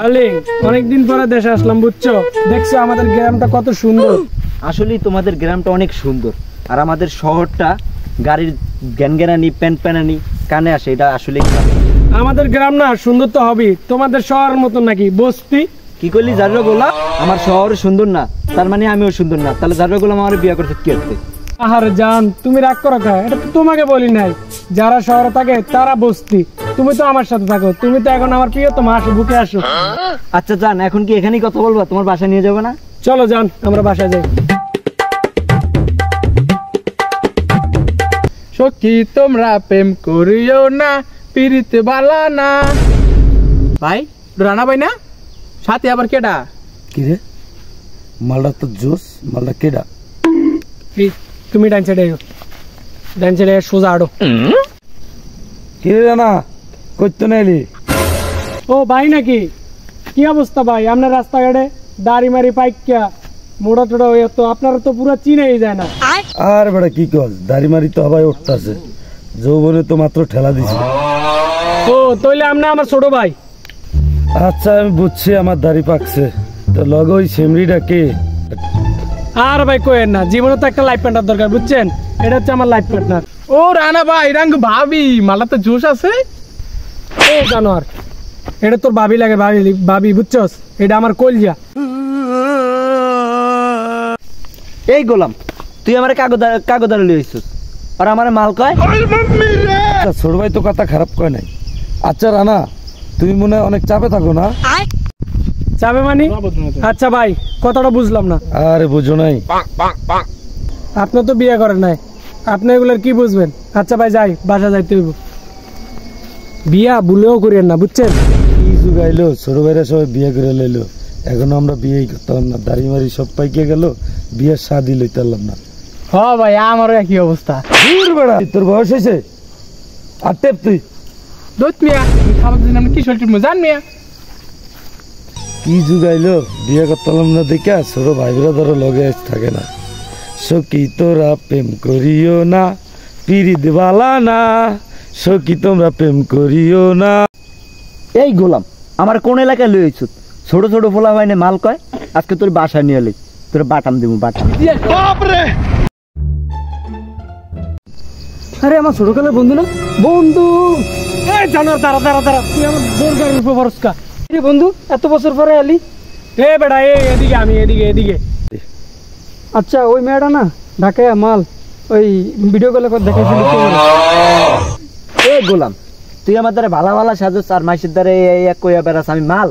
Darling, অনেকদিন পরে দেশে আসলাম বুঝছো। দেখছো আমাদের গ্রামটা কত সুন্দর। আসলে তোমাদের গ্রামটা অনেক সুন্দর, আর আমাদের শহরটা গাড়ির গ্যানগ্যানানি প্যানপ্যানানি কানে আসে, এটা আসলে আমাদের গ্রাম না সুন্দর তো হবেই, তোমাদের শহরের মতন নাকি বস্তি। কি করলি জাররা গোলা? আমার শহর সুন্দর না তার মানে আমিও সুন্দর না, তাহলে জাররা গোলা আমার বিয়ে করতে কি করতে? আহারে জান, তুমি রাগ করো কা? এটা তো তোমাকে বলি নাই, যারা শহরে থাকে তারা বস্তি। তুমি তো আমার সাথে থাকো, তুমি তো এখন আমার প্রিয়, তোমার আসো, বুকে আসো। আচ্ছা জান, এখন কি এখানেই কথা বলবা? তোমার বাসায় নিয়ে যাবে না? চলো জান, আমরা বাসায় যাই। সখী তোমরা প্রেম করিও না, পিরিতে বালা না। ভাই রানা ভাই না, সাথে আবার কেডা? কিরে মালটা তো জোস, মালটা কেডা? তুমি ডান সাইডে এসো, ডান সাইডে সোজা আড়ো। কিরে জানা করতে নাইলি? ও ভাই নাকি? কি অবস্থা ভাই আপনার রাস্তাঘাটে? দাড়ি মারি পাইকা মোড়া টোড়া হয়ে তো আপনারা তো পুরো চিনেই যায় না। আর বেড়া কি কস, দাড়ি মারি তো হবাই উঠতেছে, যৌবনে তো মাত্র ঠেলা দিছি। ও তাইলে আপনি আমার ছোট ভাই? আচ্ছা আমি বুঝছি, আমার দাড়ি পাকছে, তো লগে ওই সেমরিটা কে? আর ভাই কোয়েন না, জীবনে তো একটা লাইফ পার্টনার দরকার, বুঝছেন? এটা হচ্ছে আমার লাইফ পার্টনার। ও রানা ভাই রঙ ভাবি, মালা তো জোশ আছে। ও জানোয়ার, এটা তোর ভাবি লাগে, ভাবি ভাবি বুঝছস? এটা আমার কলজা। এই গোলাম, তুই আমার কাগদার লইছিস আর আমার মাল কয়? ছোট ভাই তো কথা খারাপ কয় নাই। আচ্ছা রানা, তুমি মনে হয় অনেক চাপে থাকো না? চাপে মানে? আচ্ছা ভাই, কথাটা বুঝলাম না। আরে বুঝো নাই, আপনি তো বিয়ে করেন নাই, আপনি এগুলোর কি বুঝবেন? আচ্ছা ভাই যাই, বাসা যাইতে হইব। বিয়া ভুলেও করেন না, বুঝছেন? কি যুগাইলো, ছোট ভাইরা সবাই বিয়ে করে লইলো, এখনো আমরা বিয়েই করতাম না। দাড়ি মারি সব পাইকে গেল, বিয়ের শাদি লইতে পারলাম না। হ ভাই আমারও একই অবস্থা। দূর বেড়া, তোর বয়স হয়েছে আর টেপ তুই? দোত মিয়া খাবার দিন আমরা কি শরীর জান মিয়া। কি যুগাইলো, বিয়ে করতাম না দেখা ছোট ভাই ধরো লগে থাকে না। সখী তোরা প্রেম করিও না, পিরি দেবালা না, সখী তোমরা প্রেম করিও না। এই গোলাম, আমার কোন এলাকায় লইছিস? ছোট ছোট ফোলা হয়নি মাল কয়, আজকে তোর বাসায় নিয়ে এলি, তোর বাটাম দিব বাটাম। আরে আমার ছোটকালের বন্ধু না? বন্ধু জানো, দাঁড়া দাঁড়া দাঁড়া, তুই আমার বোর গাড়ির উপর ভরসা। বন্ধু এত বছর পরে আলি? এ বেটা এদিকে, আমি এদিকে এদিকে। আচ্ছা ওই মেয়েটা না ঢাকায় মাল, ওই ভিডিও কলে দেখাইছিল। এ গোলাম, তুই আমার দ্বারা ভালা ভালা সাজস আর মাসির দ্বারা কইয়া বেড়াস আমি মাল?